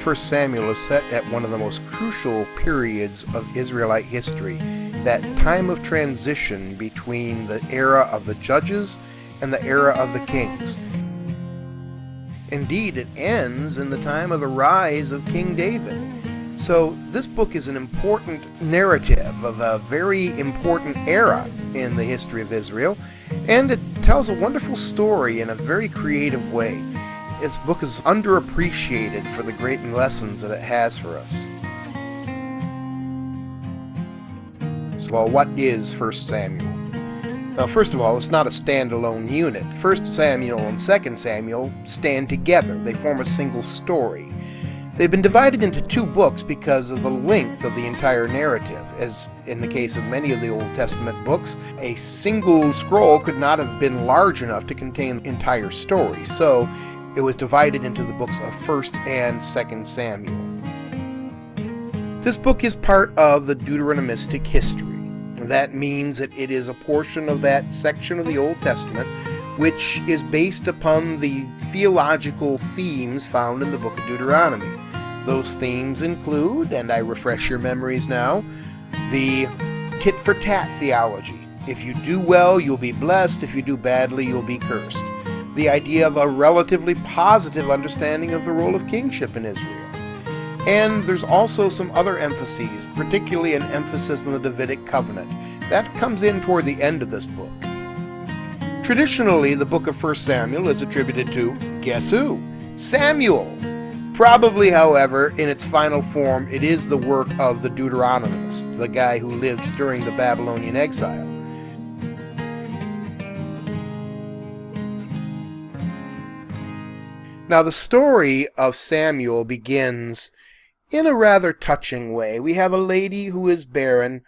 First Samuel is set at one of the most crucial periods of Israelite history, that time of transition between the era of the judges and the era of the kings. Indeed, it ends in the time of the rise of King David. So this book is an important narrative of a very important era in the history of Israel, and it tells a wonderful story in a very creative way. This book is underappreciated for the great lessons that it has for us. So, what is 1 Samuel? Well, first of all, it's not a standalone unit. 1 Samuel and 2 Samuel stand together. They form a single story. They've been divided into two books because of the length of the entire narrative. As in the case of many of the Old Testament books, a single scroll could not have been large enough to contain the entire story. So it was divided into the books of 1 and 2 Samuel. This book is part of the Deuteronomistic history. That means that it is a portion of that section of the Old Testament which is based upon the theological themes found in the book of Deuteronomy. Those themes include, and I refresh your memories now, the tit-for-tat theology. If you do well, you'll be blessed. If you do badly, you'll be cursed. The idea of a relatively positive understanding of the role of kingship in Israel. And there's also some other emphases, particularly an emphasis on the Davidic covenant. That comes in toward the end of this book. Traditionally, the book of 1 Samuel is attributed to, guess who? Samuel. Probably, however, in its final form, it is the work of the Deuteronomist, the guy who lives during the Babylonian exile. Now, the story of Samuel begins in a rather touching way. We have a lady who is barren.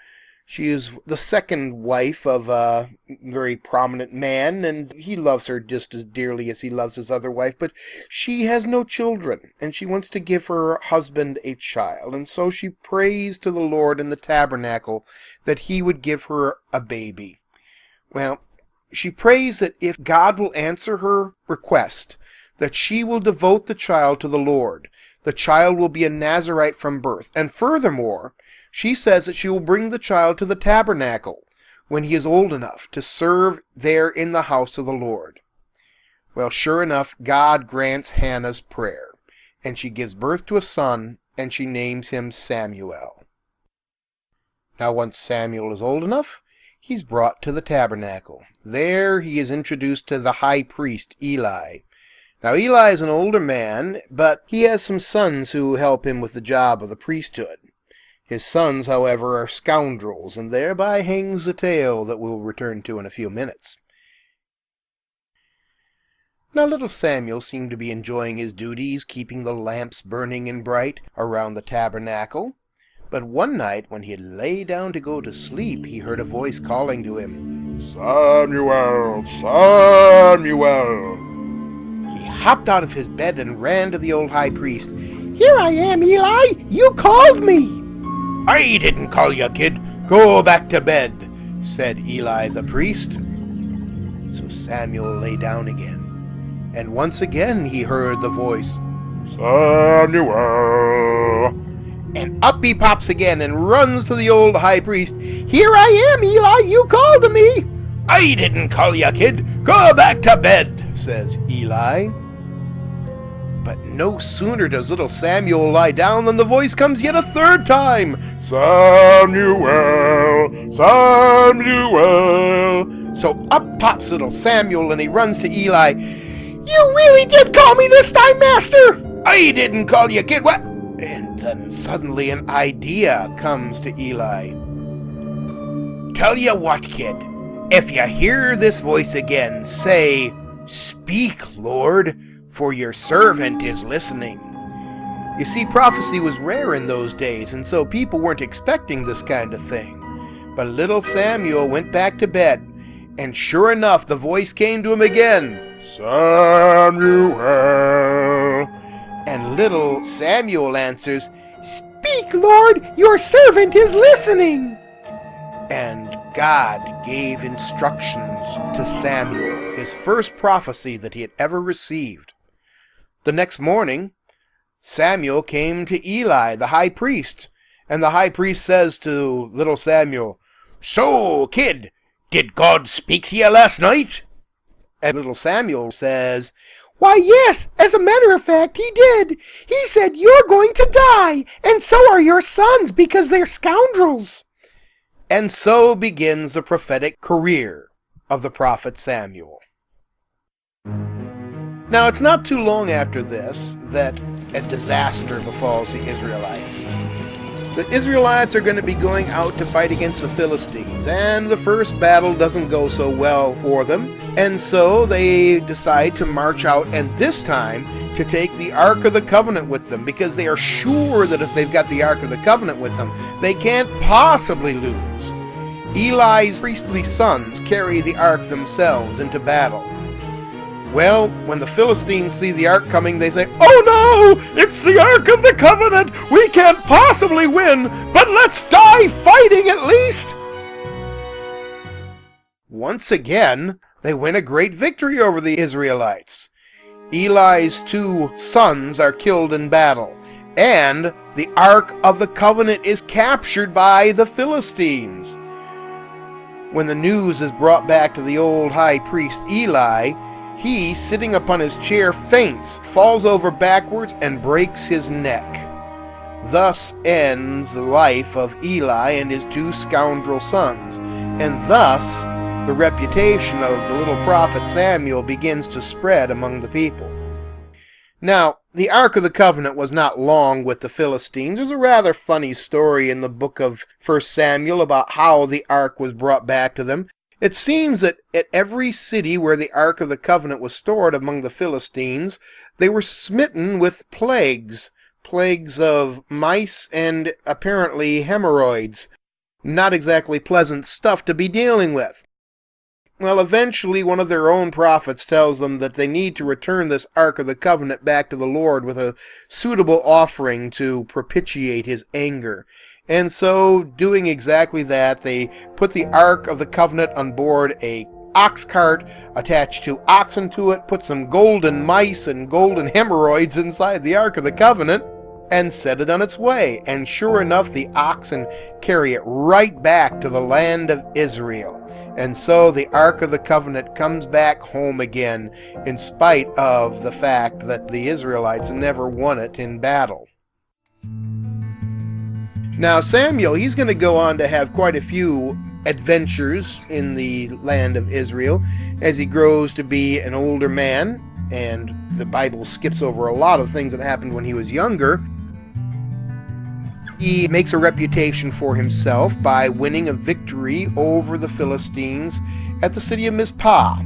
She is the second wife of a very prominent man, and he loves her just as dearly as he loves his other wife, but she has no children, and she wants to give her husband a child, and so she prays to the Lord in the tabernacle that he would give her a baby. Well, she prays that if God will answer her request, that she will devote the child to the Lord. The child will be a Nazirite from birth. And furthermore, she says that she will bring the child to the tabernacle when he is old enough to serve there in the house of the Lord. Well, sure enough, God grants Hannah's prayer, and she gives birth to a son, and she names him Samuel. Now, once Samuel is old enough, he's brought to the tabernacle. There he is introduced to the high priest, Eli. Now, Eli is an older man, but he has some sons who help him with the job of the priesthood. His sons, however, are scoundrels, and thereby hangs the tale that we'll return to in a few minutes. Now, little Samuel seemed to be enjoying his duties, keeping the lamps burning and bright around the tabernacle. But one night, when he had lay down to go to sleep, he heard a voice calling to him, "Samuel! Samuel!" He hopped out of his bed and ran to the old high priest. "Here I am, Eli! You called me!" "I didn't call you, kid. Go back to bed," said Eli the priest. So Samuel lay down again, and once again he heard the voice, "Samuel!" And up he pops again and runs to the old high priest. "Here I am, Eli! You called to me!" "I didn't call you, kid. Go back to bed," says Eli. But no sooner does little Samuel lie down than the voice comes yet a third time. "Samuel! Samuel!" So up pops little Samuel and he runs to Eli. "You really did call me this time, master!" "I didn't call you, kid. What?" And then suddenly an idea comes to Eli. "Tell you what, kid. If you hear this voice again, say, 'Speak, Lord, for your servant is listening.'" You see, prophecy was rare in those days, and so people weren't expecting this kind of thing. But little Samuel went back to bed, and sure enough, the voice came to him again. "Samuel!" And little Samuel answers, "Speak, Lord, your servant is listening." And God gave instructions to Samuel, his first prophecy that he had ever received. The next morning, Samuel came to Eli, the high priest, and the high priest says to little Samuel, "So, kid, did God speak to you last night?" And little Samuel says, "Why, yes, as a matter of fact, he did. He said, 'You're going to die, and so are your sons, because they're scoundrels.'" And so begins the prophetic career of the prophet Samuel. Now, it's not too long after this that a disaster befalls the Israelites. The Israelites are going to be going out to fight against the Philistines, and the first battle doesn't go so well for them, and so they decide to march out, and this time to take the Ark of the Covenant with them, because they are sure that if they've got the Ark of the Covenant with them, they can't possibly lose. Eli's priestly sons carry the Ark themselves into battle. Well, when the Philistines see the Ark coming, they say, "Oh no! It's the Ark of the Covenant! We can't possibly win, but let's die fighting at least!" Once again, they win a great victory over the Israelites. Eli's 2 sons are killed in battle, and the Ark of the Covenant is captured by the Philistines. When the news is brought back to the old high priest Eli, he, sitting upon his chair, faints, falls over backwards, and breaks his neck. Thus ends the life of Eli and his 2 scoundrel sons, and thus the reputation of the little prophet Samuel begins to spread among the people. Now, the Ark of the Covenant was not long with the Philistines. There's a rather funny story in the book of 1 Samuel about how the Ark was brought back to them. It seems that at every city where the Ark of the Covenant was stored among the Philistines, they were smitten with plagues of mice and apparently hemorrhoids. Not exactly pleasant stuff to be dealing with. Well, eventually one of their own prophets tells them that they need to return this Ark of the Covenant back to the Lord with a suitable offering to propitiate his anger. And so, doing exactly that, they put the Ark of the Covenant on board a ox cart, attached 2 oxen to it, put some golden mice and golden hemorrhoids inside the Ark of the Covenant, and set it on its way. And sure enough, the oxen carry it right back to the land of Israel. And so the Ark of the Covenant comes back home again, in spite of the fact that the Israelites never won it in battle. Now Samuel, he's going to go on to have quite a few adventures in the land of Israel as he grows to be an older man, and the Bible skips over a lot of things that happened when he was younger. He makes a reputation for himself by winning a victory over the Philistines at the city of Mizpah.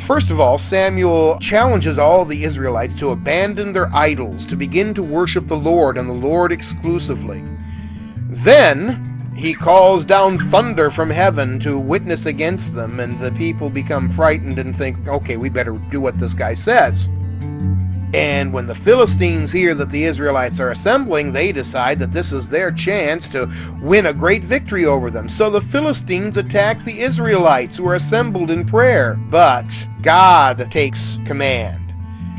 First of all, Samuel challenges all the Israelites to abandon their idols, to begin to worship the Lord and the Lord exclusively. Then he calls down thunder from heaven to witness against them, and the people become frightened and think, okay, we better do what this guy says. And when the Philistines hear that the Israelites are assembling, they decide that this is their chance to win a great victory over them. So the Philistines attack the Israelites who are assembled in prayer. But God takes command.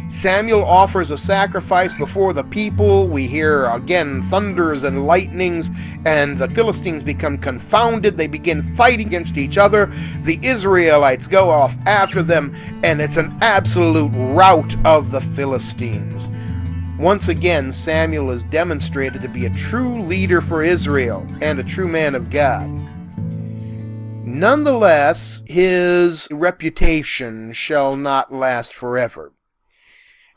Samuel offers a sacrifice before the people. We hear again thunders and lightnings, and the Philistines become confounded. They begin fighting against each other. The Israelites go off after them, and it's an absolute rout of the Philistines. Once again, Samuel is demonstrated to be a true leader for Israel and a true man of God. Nonetheless, his reputation shall not last forever.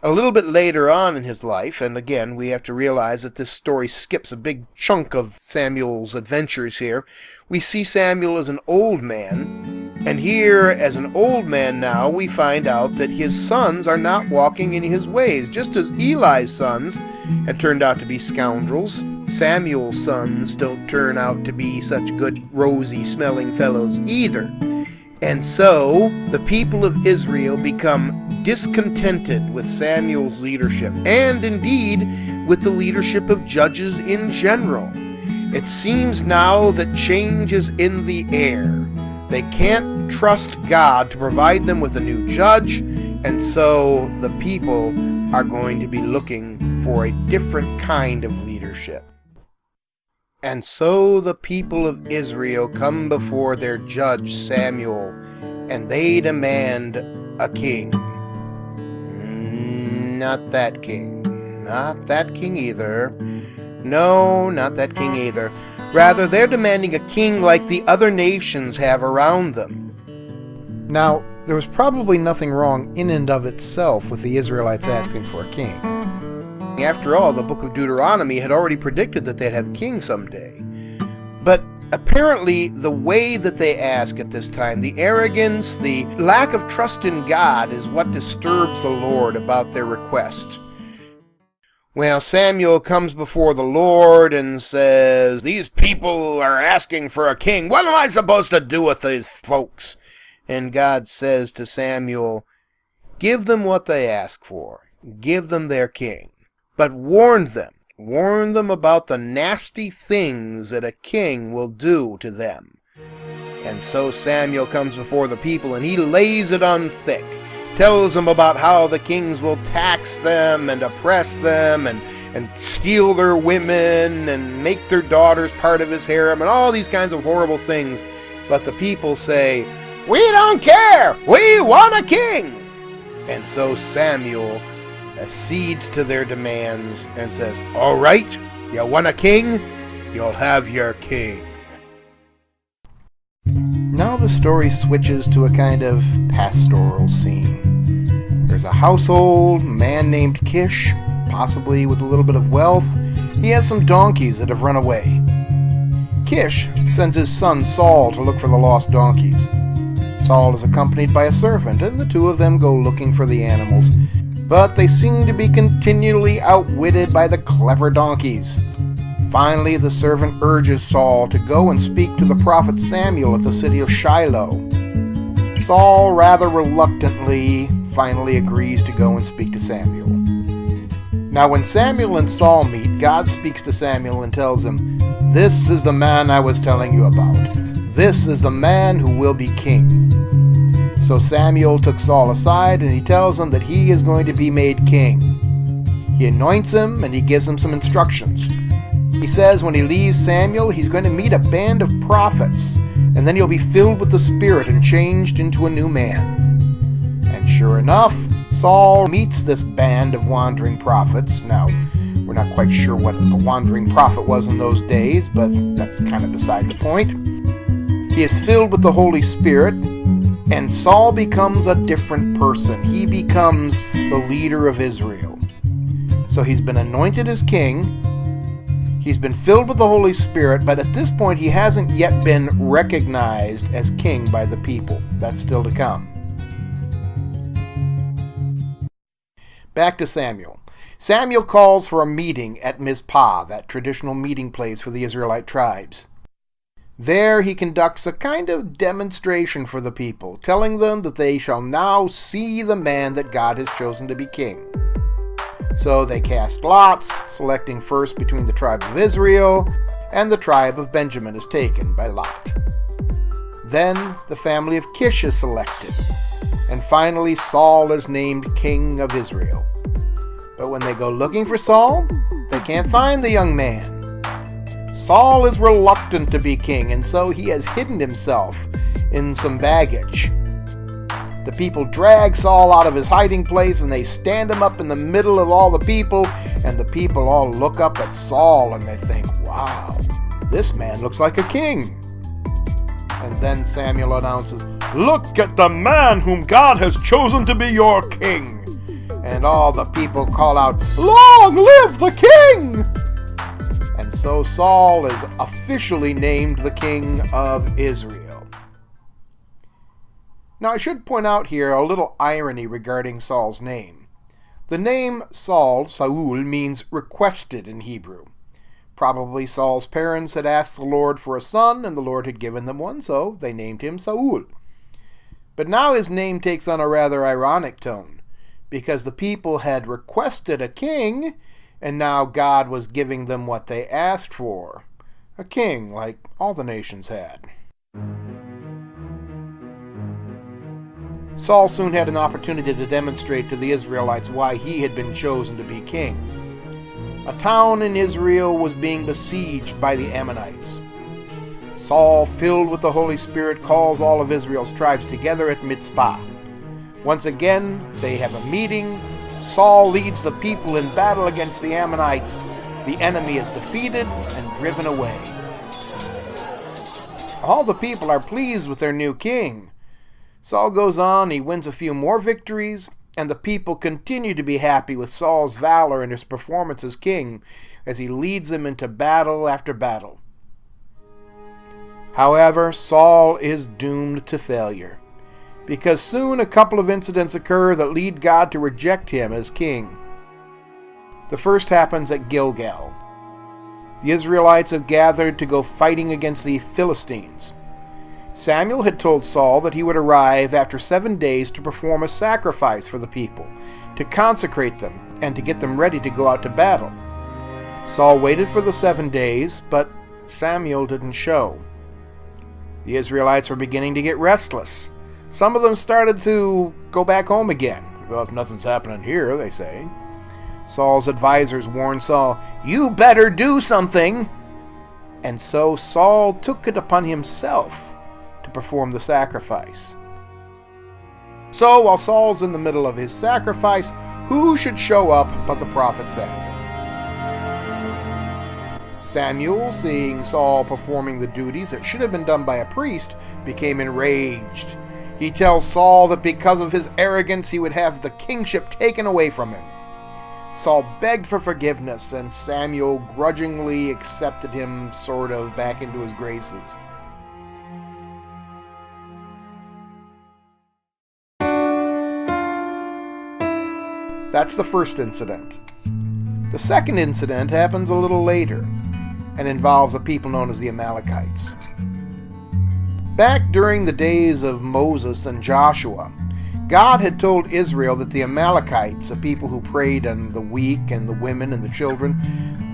A little bit later on in his life, and again we have to realize that this story skips a big chunk of Samuel's adventures here, we see Samuel as an old man, and here as an old man now we find out that his sons are not walking in his ways. Just as Eli's sons had turned out to be scoundrels, Samuel's sons don't turn out to be such good rosy smelling fellows either. And so the people of Israel become discontented with Samuel's leadership, and indeed with the leadership of judges in general. It seems now that change is in the air. They can't trust God to provide them with a new judge, and so the people are going to be looking for a different kind of leadership. And so the people of Israel come before their judge Samuel, and they demand a king. Not that king. Not that king either. No, not that king either. Rather, they're demanding a king like the other nations have around them. Now, there was probably nothing wrong in and of itself with the Israelites asking for a king. After all, the book of Deuteronomy had already predicted that they'd have a king someday. But apparently, the way that they ask at this time, the arrogance, the lack of trust in God, is what disturbs the Lord about their request. Well, Samuel comes before the Lord and says, "These people are asking for a king. What am I supposed to do with these folks?" And God says to Samuel, "Give them what they ask for. Give them their king. But warn them. Warn them about the nasty things that a king will do to them." And so Samuel comes before the people and he lays it on thick. Tells them about how the kings will tax them and oppress them and steal their women and make their daughters part of his harem and all these kinds of horrible things. But the people say, "We don't care! We want a king!" And so Samuel accedes to their demands and says, "All right, you want a king? You'll have your king." Now the story switches to a kind of pastoral scene. There's a household, man named Kish, possibly with a little bit of wealth. He has some donkeys that have run away. Kish sends his son Saul to look for the lost donkeys. Saul is accompanied by a servant, and the two of them go looking for the animals. But they seem to be continually outwitted by the clever donkeys. Finally, the servant urges Saul to go and speak to the prophet Samuel at the city of Shiloh. Saul, rather reluctantly, finally agrees to go and speak to Samuel. Now, when Samuel and Saul meet, God speaks to Samuel and tells him, "This is the man I was telling you about. This is the man who will be king." So Samuel took Saul aside and he tells him that he is going to be made king. He anoints him and he gives him some instructions. He says when he leaves Samuel, he's going to meet a band of prophets, and then he'll be filled with the Spirit and changed into a new man. And sure enough, Saul meets this band of wandering prophets. Now, we're not quite sure what a wandering prophet was in those days, but that's kind of beside the point. He is filled with the Holy Spirit, and Saul becomes a different person. He becomes the leader of Israel. So he's been anointed as king. He's been filled with the Holy Spirit, but at this point he hasn't yet been recognized as king by the people. That's still to come. Back to Samuel. Samuel calls for a meeting at Mizpah, that traditional meeting place for the Israelite tribes. There he conducts a kind of demonstration for the people, telling them that they shall now see the man that God has chosen to be king. So they cast lots, selecting first between the tribe of Israel, and the tribe of Benjamin is taken by Lot. Then the family of Kish is selected, and finally Saul is named king of Israel. But when they go looking for Saul, they can't find the young man. Saul is reluctant to be king, and so he has hidden himself in some baggage. The people drag Saul out of his hiding place, and they stand him up in the middle of all the people, and the people all look up at Saul, and they think, "Wow, this man looks like a king." And then Samuel announces, "Look at the man whom God has chosen to be your king." And all the people call out, "Long live the king!" And so Saul is officially named the king of Israel. Now I should point out here a little irony regarding Saul's name. The name Saul, Saul, means requested in Hebrew. Probably Saul's parents had asked the Lord for a son, and the Lord had given them one, so they named him Saul. But now his name takes on a rather ironic tone, because the people had requested a king, and now God was giving them what they asked for, a king like all the nations had. Saul soon had an opportunity to demonstrate to the Israelites why he had been chosen to be king. A town in Israel was being besieged by the Ammonites. Saul, filled with the Holy Spirit, calls all of Israel's tribes together at Mizpah. Once again, they have a meeting. Saul leads the people in battle against the Ammonites. The enemy is defeated and driven away. All the people are pleased with their new king. Saul goes on, he wins a few more victories, and the people continue to be happy with Saul's valor and his performance as king as he leads them into battle after battle. However, Saul is doomed to failure, because soon a couple of incidents occur that lead God to reject him as king. The first happens at Gilgal. The Israelites have gathered to go fighting against the Philistines. Samuel had told Saul that he would arrive after 7 days to perform a sacrifice for the people, to consecrate them, and to get them ready to go out to battle. Saul waited for the 7 days, but Samuel didn't show. The Israelites were beginning to get restless. Some of them started to go back home again. Well, if nothing's happening here, they say. Saul's advisors warned Saul, "You better do something!" And so Saul took it upon himself to perform the sacrifice. So while Saul's in the middle of his sacrifice, who should show up but the prophet Samuel? Samuel, seeing Saul performing the duties that should have been done by a priest, became enraged. He tells Saul that because of his arrogance he would have the kingship taken away from him. Saul begged for forgiveness, and Samuel grudgingly accepted him sort of back into his graces. That's the first incident. The second incident happens a little later and involves a people known as the Amalekites. Back during the days of Moses and Joshua, God had told Israel that the Amalekites, a people who preyed on the weak and the women and the children,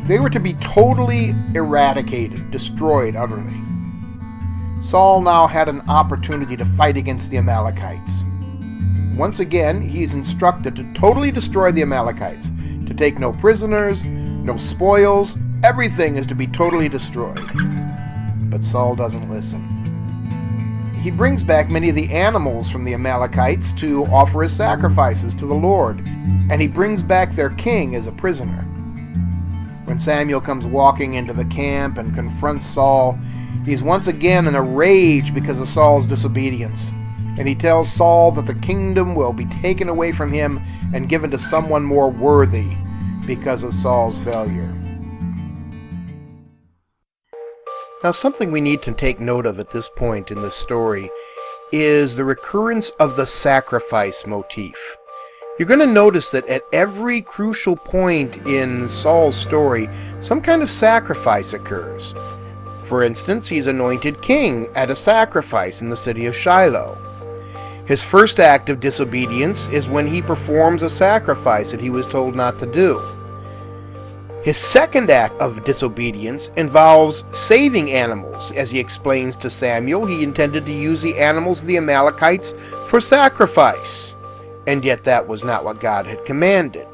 they were to be totally eradicated, destroyed utterly. Saul now had an opportunity to fight against the Amalekites. Once again, he's instructed to totally destroy the Amalekites, to take no prisoners, no spoils, everything is to be totally destroyed. But Saul doesn't listen. He brings back many of the animals from the Amalekites to offer as sacrifices to the Lord, and he brings back their king as a prisoner. When Samuel comes walking into the camp and confronts Saul, he's once again in a rage because of Saul's disobedience, and he tells Saul that the kingdom will be taken away from him and given to someone more worthy because of Saul's failure. Now, something we need to take note of at this point in the story is the recurrence of the sacrifice motif. You're going to notice that at every crucial point in Saul's story, some kind of sacrifice occurs. For instance, he's anointed king at a sacrifice in the city of Shiloh. His first act of disobedience is when he performs a sacrifice that he was told not to do. His second act of disobedience involves saving animals. As he explains to Samuel, he intended to use the animals of the Amalekites for sacrifice, and yet that was not what God had commanded.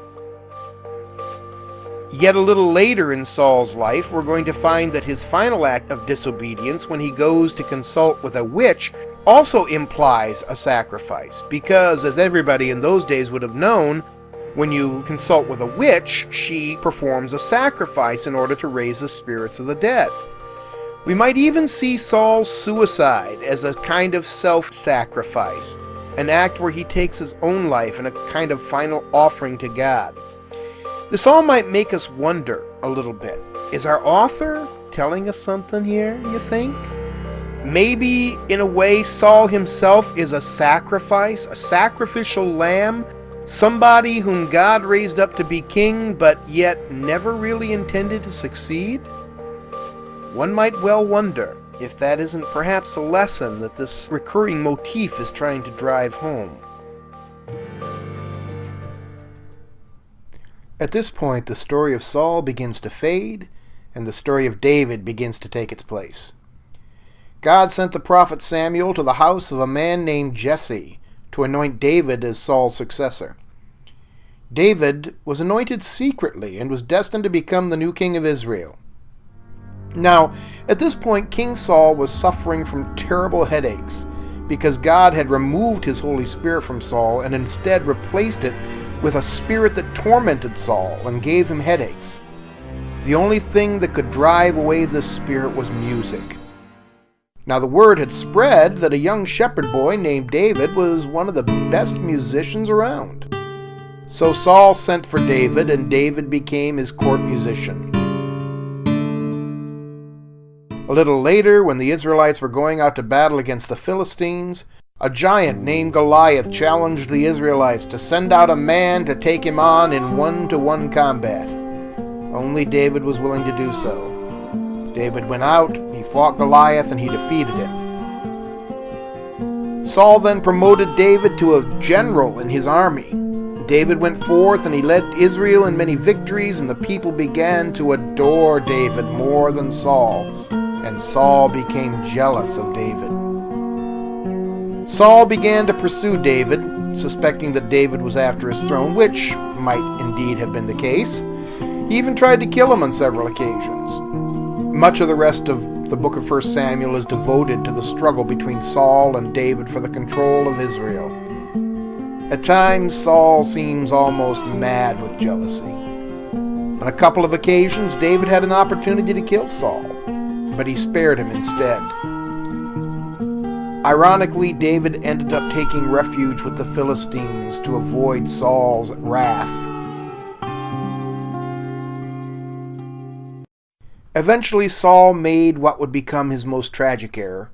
Yet a little later in Saul's life, we're going to find that his final act of disobedience, when he goes to consult with a witch, also implies a sacrifice, because, as everybody in those days would have known, when you consult with a witch, she performs a sacrifice in order to raise the spirits of the dead. We might even see Saul's suicide as a kind of self-sacrifice, an act where he takes his own life in a kind of final offering to God. This all might make us wonder a little bit. Is our author telling us something here, you think? Maybe, in a way, Saul himself is a sacrifice, a sacrificial lamb, somebody whom God raised up to be king, but yet never really intended to succeed? One might well wonder if that isn't perhaps a lesson that this recurring motif is trying to drive home. At this point, the story of Saul begins to fade, and the story of David begins to take its place. God sent the prophet Samuel to the house of a man named Jesse to anoint David as Saul's successor. David was anointed secretly and was destined to become the new king of Israel. Now, at this point, King Saul was suffering from terrible headaches because God had removed his Holy Spirit from Saul and instead replaced it with a spirit that tormented Saul and gave him headaches. The only thing that could drive away this spirit was music. Now, the word had spread that a young shepherd boy named David was one of the best musicians around. So Saul sent for David, and David became his court musician. A little later, when the Israelites were going out to battle against the Philistines, a giant named Goliath challenged the Israelites to send out a man to take him on in one-to-one combat. Only David was willing to do so. David went out, he fought Goliath, and he defeated him. Saul then promoted David to a general in his army. David went forth and he led Israel in many victories, and the people began to adore David more than Saul, and Saul became jealous of David. Saul began to pursue David, suspecting that David was after his throne, which might indeed have been the case. He even tried to kill him on several occasions. Much of the rest of the book of 1 Samuel is devoted to the struggle between Saul and David for the control of Israel. At times, Saul seems almost mad with jealousy. On a couple of occasions, David had an opportunity to kill Saul, but he spared him instead. Ironically, David ended up taking refuge with the Philistines to avoid Saul's wrath. Eventually, Saul made what would become his most tragic error.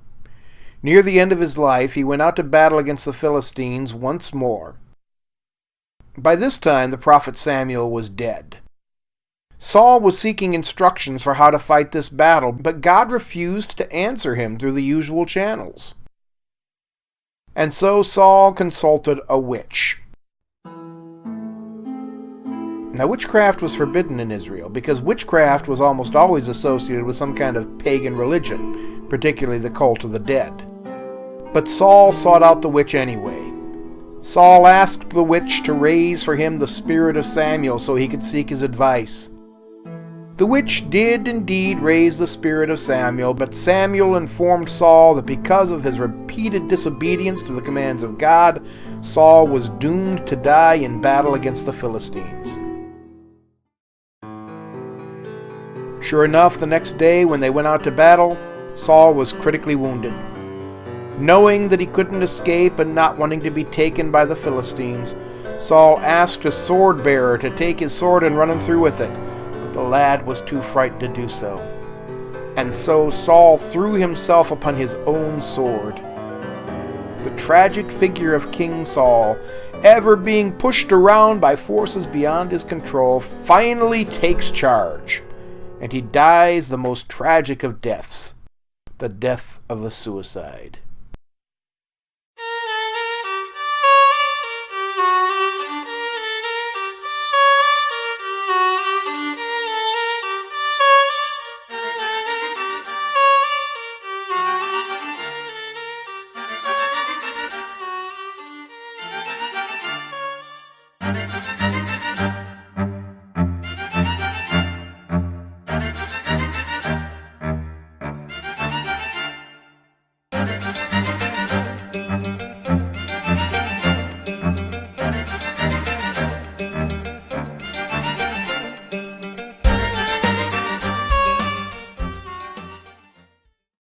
Near the end of his life, he went out to battle against the Philistines once more. By this time, the prophet Samuel was dead. Saul was seeking instructions for how to fight this battle, but God refused to answer him through the usual channels. And so Saul consulted a witch. Now, witchcraft was forbidden in Israel because witchcraft was almost always associated with some kind of pagan religion, particularly the cult of the dead. But Saul sought out the witch anyway. Saul asked the witch to raise for him the spirit of Samuel so he could seek his advice. The witch did indeed raise the spirit of Samuel, but Samuel informed Saul that because of his repeated disobedience to the commands of God, Saul was doomed to die in battle against the Philistines. Sure enough, the next day when they went out to battle, Saul was critically wounded. Knowing that he couldn't escape and not wanting to be taken by the Philistines, Saul asked a sword-bearer to take his sword and run him through with it, but the lad was too frightened to do so. And so Saul threw himself upon his own sword. The tragic figure of King Saul, ever being pushed around by forces beyond his control, finally takes charge, and he dies the most tragic of deaths, the death of the suicide.